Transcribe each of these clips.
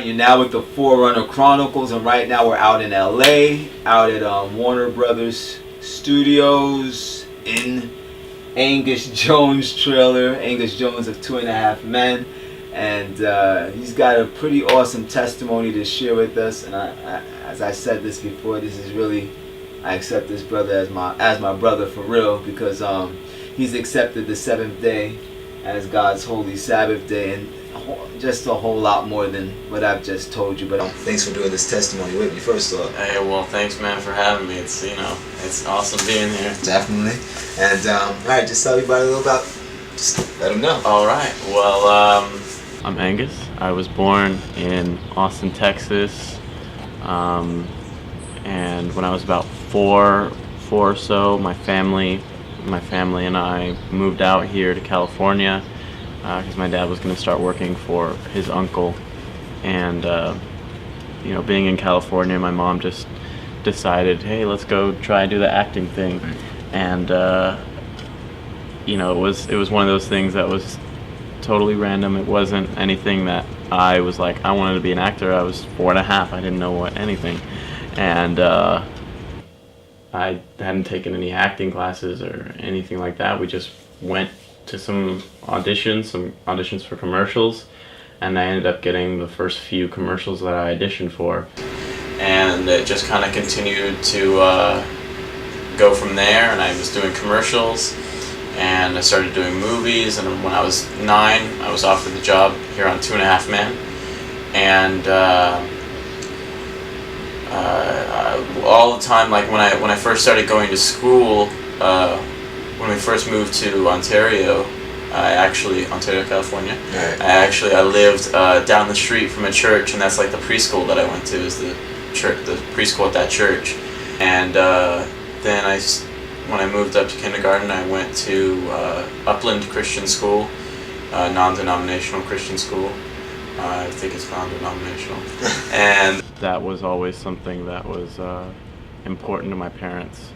right, you're now with the Forerunner Chronicles, and right now we're out in LA, out at Warner Brothers Studios in Angus Jones' trailer, Angus Jones of 2.5 Men, and he's got a pretty awesome testimony to share with us. And as I said this before, this is really, I accept this brother as my brother for real, because he's accepted the seventh day as God's holy Sabbath day, and just a whole lot more than what I've just told you. But thanks for doing this testimony with me, first off. Hey, well, thanks, man, for having me. It's, it's awesome being here. Definitely. And alright, just tell everybody a little about, just let them know. Alright, well, I'm Angus. I was born in Austin, Texas, and when I was about four or so, my family and I moved out here to California because my dad was going to start working for his uncle. And being in California, my mom just decided, hey, let's go try and do the acting thing. And it was one of those things that was totally random. It wasn't anything that I was like, I wanted to be an actor. I was 4.5. I didn't know anything. And I hadn't taken any acting classes or anything like that. We just went to some auditions for commercials, and I ended up getting the first few commercials that I auditioned for. And it just kind of continued to go from there, and I was doing commercials, and I started doing movies, and when I was 9, I was offered the job here on 2.5 Men, and all the time, like when I first started going to school, when we first moved to Ontario, Ontario, California, right. I lived down the street from a church, and that's like the preschool that I went to, is the preschool at that church. And then when I moved up to kindergarten, I went to Upland Christian School, non-denominational Christian school. I think it's non-denominational. And that was always something that was important to my parents,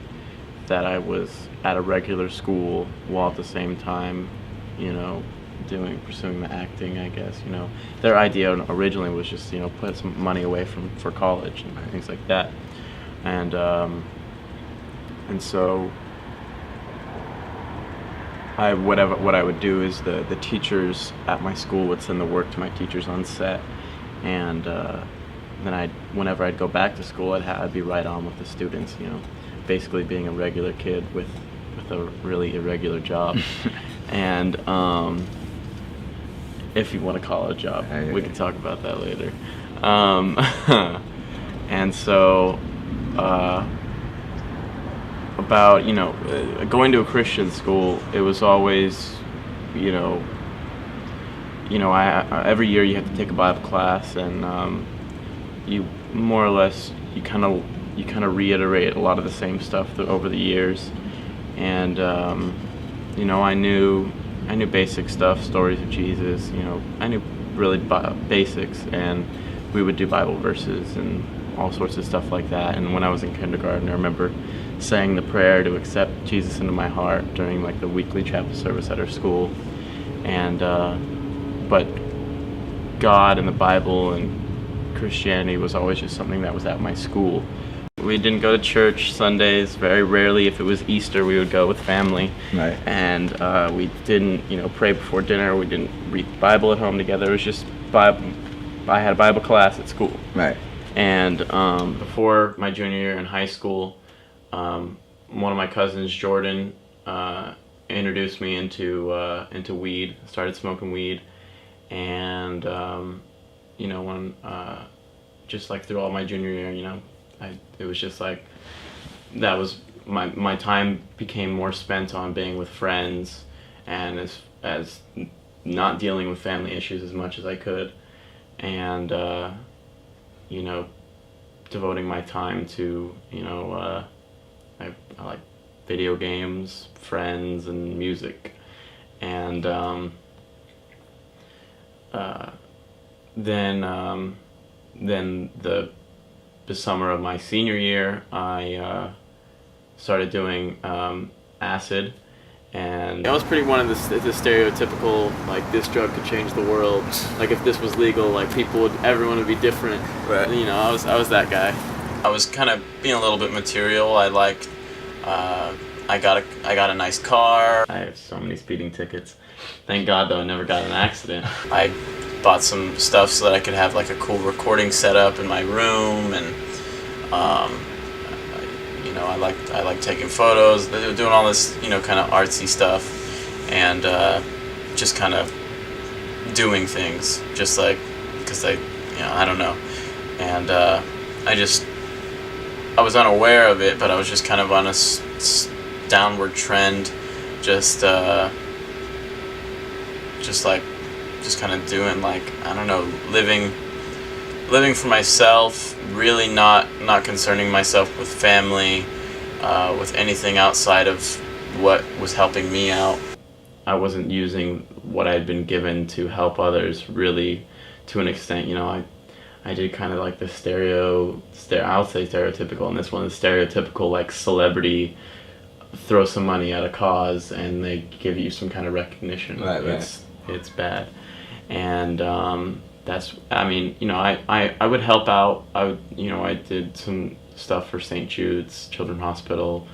that I was at a regular school while at the same time, pursuing the acting, I guess. Their idea originally was just, put some money away for college and things like that. And so what I would do is the teachers at my school would send the work to my teachers on set, and then whenever I'd go back to school, I'd be right on with the students, basically being a regular kid with a really irregular job. And if you want to call it a job, we can talk about that later. And so about going to a Christian school, it was always every year you have to take a Bible class, and you more or less you kind of reiterate a lot of the same stuff over the years. And I knew basic stuff, stories of Jesus. I knew really basics, and we would do Bible verses and all sorts of stuff like that. And when I was in kindergarten, I remember saying the prayer to accept Jesus into my heart during like the weekly chapel service at our school. And but God and the Bible and Christianity was always just something that was at my school. We didn't go to church Sundays. Very rarely, if it was Easter, we would go with family. Right. And we didn't, pray before dinner. We didn't read the Bible at home together. It was just Bible. I had a Bible class at school. Right. And before my junior year in high school, one of my cousins, Jordan, introduced me into weed. Started smoking weed, and when just like through all my junior year, it was just like that was my time became more spent on being with friends, and as not dealing with family issues as much as I could, and devoting my time to I like video games, friends, and music. And then the summer of my senior year, I started doing acid, And I was pretty one of the stereotypical, like, this drug could change the world. Like, if this was legal, like, everyone would be different. Right. You know, I was that guy. I was kind of being a little bit material. I liked, I got a nice car. I have so many speeding tickets. Thank God, though, I never got in an accident. I bought some stuff so that I could have, like, a cool recording setup in my room, and you know, I like taking photos. They were doing all this, you know, kind of artsy stuff, and just kind of doing things, just like, because I don't know, and I was unaware of it, but I was just kind of on a downward trend, just kind of doing, like, I don't know, living for myself, really not concerning myself with family, with anything outside of what was helping me out. I wasn't using what I had been given to help others really to an extent. You know, I did kind of like the I'll say stereotypical, and this one is stereotypical, like, celebrity, throw some money at a cause and they give you some kind of recognition. Right. It's bad. And I mean, you know, I would help out. I did some stuff for St. Jude's Children's Hospital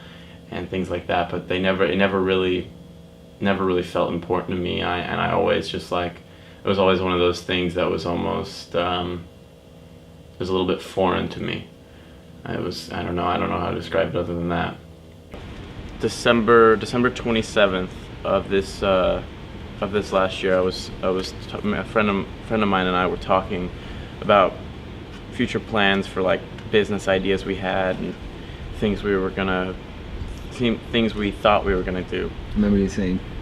and things like that, but it never really felt important to me. I always just, like, it was always one of those things that was almost, it was a little bit foreign to me. I don't know how to describe it other than that. December 27th of this last year, a friend of mine and I were talking about future plans for, like, business ideas we had and things we thought we were gonna do. I remember you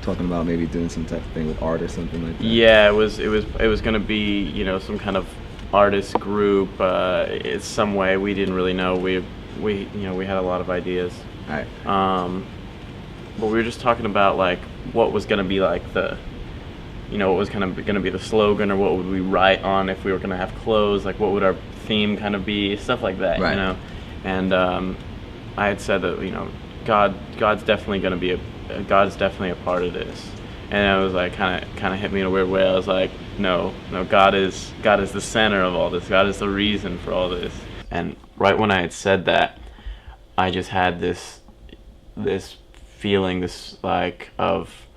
talking about maybe doing some type of thing with art or something like that. Yeah, it was gonna be, you know, some kind of artist group. It's some way we didn't really know. We had a lot of ideas. Right. But we were just talking about, like, what was gonna be, like, what was kind of gonna be the slogan, or what would we write on if we were gonna have clothes, like, what would our theme kind of be, stuff like that. Right. You know. And I had said that, you know, God's definitely gonna be God's definitely a part of this. And it was like kind of hit me in a weird way. I was like, no, God is the center of all this. God is the reason for all this. And right when I had said that, I just had this feeling, this, like, of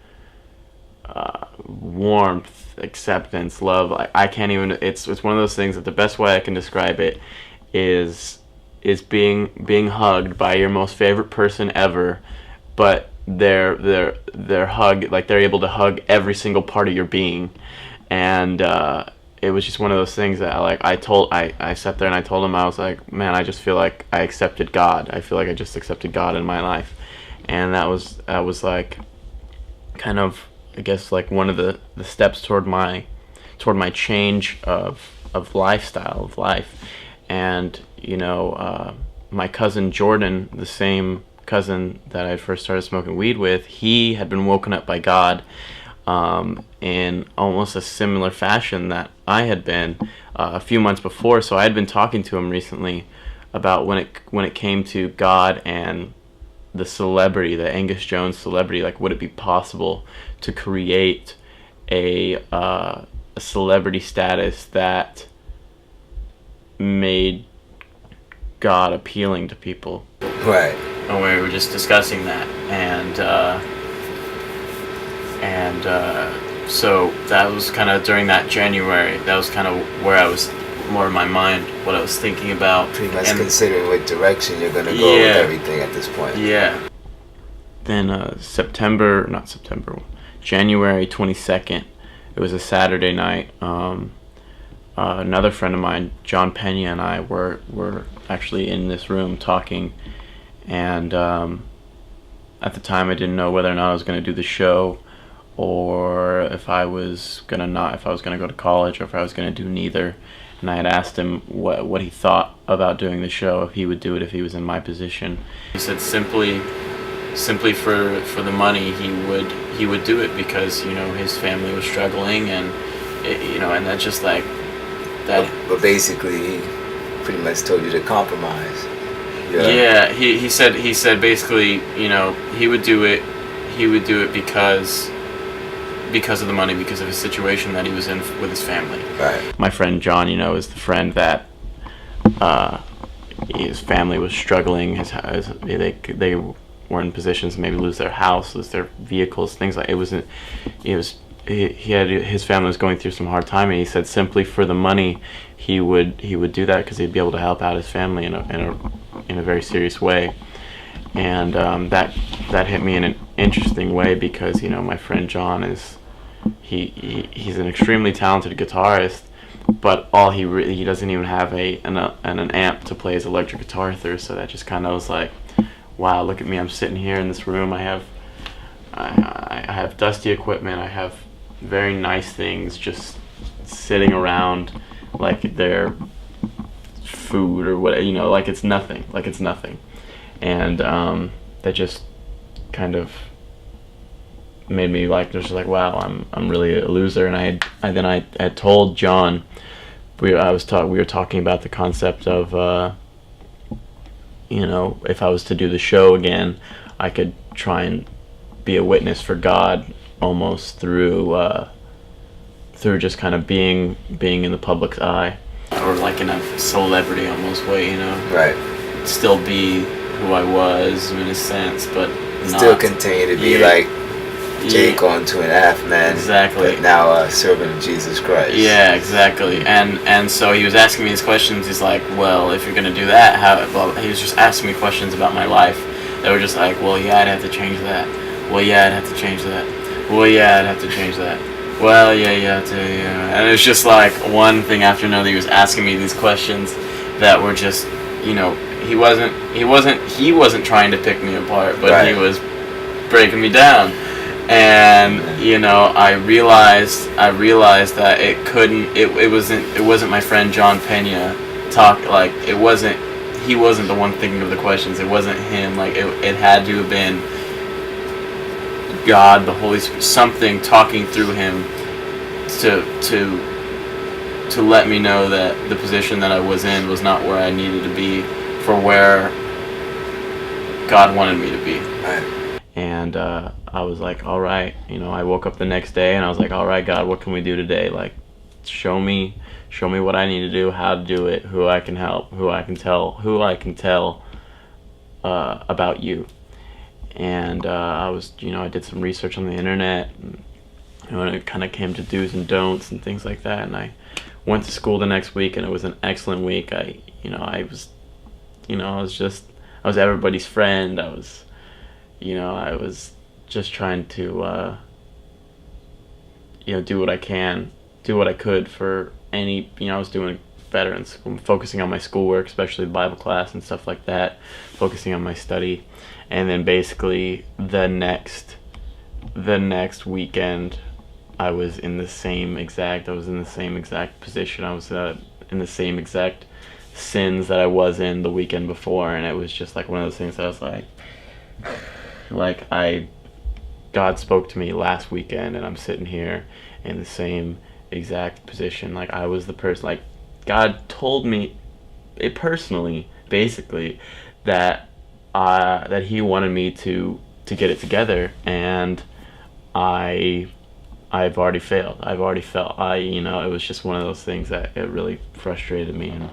warmth, acceptance, love. I can't even. It's one of those things that the best way I can describe it is being hugged by your most favorite person ever, but their hug, like, they're able to hug every single part of your being. And it was just one of those things that I sat there and I told him, I was like, man, I just feel like I accepted God. I feel like I just accepted God in my life. And that was like, kind of, I guess, like, one of the steps toward my change of lifestyle, of life. And, you know, my cousin Jordan, the same cousin that I first started smoking weed with, he had been woken up by God in almost a similar fashion that I had been a few months before. So I had been talking to him recently about when it came to God and the celebrity, the Angus Jones celebrity. Like, would it be possible to create a celebrity status that made God appealing to people? Right. And we were just discussing that, and so that was kind of during that January. That was kind of where I was more in my mind, what I was thinking about. Pretty much considering what direction you're gonna go with everything at this point. Yeah. Then January 22nd. It was a Saturday night. Another friend of mine, John Pena, and I were actually in this room talking, and at the time I didn't know whether or not I was going to do the show, or if I was going to go to college, or if I was going to do neither. And I had asked him what he thought about doing the show, if he would do it if he was in my position. He said simply for the money he would do it, because, you know, his family was struggling, and and that's just like that. But basically, he pretty much told you to compromise. Yeah. He said basically, you know, he would do it. it because of the money, because of his situation that he was in with his family. Right. My friend John, you know, is the friend that his family was struggling. They were in positions to maybe lose their house, lose their vehicles, things like his family was going through some hard time, and he said simply for the money he would do that because he'd be able to help out his family in a very serious way. And that hit me in an interesting way because, you know, my friend John is he's an extremely talented guitarist, but he doesn't even have an amp to play his electric guitar through. So that just kind of was like, wow, look at me, I'm sitting here in this room, I have dusty equipment, I have very nice things just sitting around like they're food or what, you know, like it's nothing. And that just kind of made me like, just like, wow, I'm really a loser. And I had told John, we were talking about the concept of you know, if I was to do the show again, I could try and be a witness for God almost through just kind of being in the public's eye, or like in a celebrity almost way, you know. Right. Still be who I was in a sense, but still continue to be like Jake on 2.5 Men. Exactly. But now a servant of Jesus Christ. Yeah, exactly. And so he was asking me these questions. He's like, well, if you're gonna do that, he was just asking me questions about my life that were just like, well, yeah, I'd have to change that. Well, yeah, I'd have to change that. Well, yeah, I'd have to change that. Well, yeah, yeah. And it was just like one thing after another. He was asking me these questions that were just, you know, he wasn't trying to pick me apart, but right. He was breaking me down. And you know, I realized that it wasn't my friend John Pena he wasn't the one thinking of the questions. It wasn't him. Like it had to have been God, the Holy Spirit, something talking through him to let me know that the position that I was in was not where I needed to be for where God wanted me to be. Right. And I was like, all right, you know, I woke up the next day and I was like, all right, God, what can we do today? Like, show me what I need to do, how to do it, who I can help, who I can tell about you. And I did some research on the internet, and when it kind of came to do's and don'ts and things like that. And I went to school the next week, and it was an excellent week. I was everybody's friend. I was just trying to do what I could for any, I was doing better in school, focusing on my schoolwork, especially the Bible class and stuff like that, focusing on my study. And then basically the next weekend I was in the same exact position. I was in the same exact sins that I was in the weekend before, and it was just like one of those things that I was like God spoke to me last weekend, and I'm sitting here in the same exact position. Like I was the person, like God told me it personally, basically, that he wanted me to get it together, and I've already failed. It was just one of those things that it really frustrated me, and